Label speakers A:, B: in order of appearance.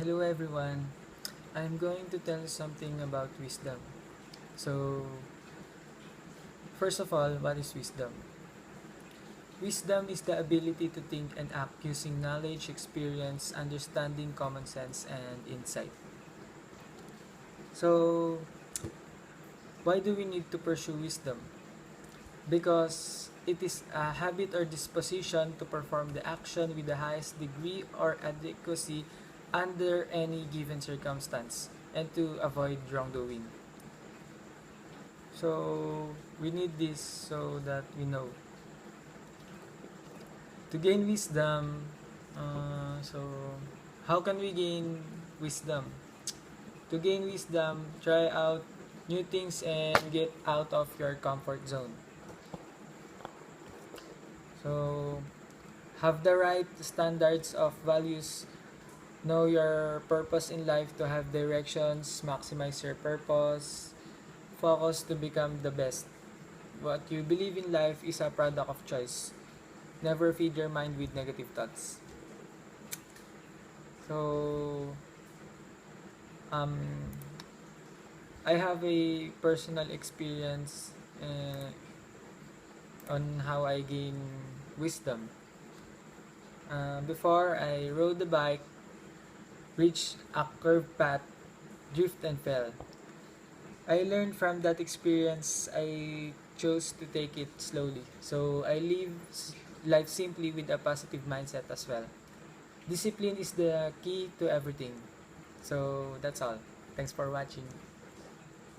A: Hello everyone. I'm going to tell something about wisdom. So, first of all, what is wisdom? Wisdom is the ability to think and act using knowledge, experience, understanding, common sense, and insight. So, why do we need to pursue wisdom? Because it is a habit or disposition to perform the action with the highest degree or adequacy under any given circumstance and to avoid wrongdoing. So we need this so that we know. To gain wisdom, so how can we gain wisdom? To gain wisdom, try out new things and get out of your comfort zone. So have the right standards of values. Know your purpose in life to have directions, maximize your purpose, focus to become the best. What you believe in life is a product of choice. Never feed your mind with negative thoughts. So, um, I have a personal experience on how I gain wisdom. Before I rode the bike, reached a curved path, drift and fell. I learned from that experience. I chose to take it slowly. So I live life simply with a positive mindset as well. Discipline is the key to everything. So that's all. Thanks for watching.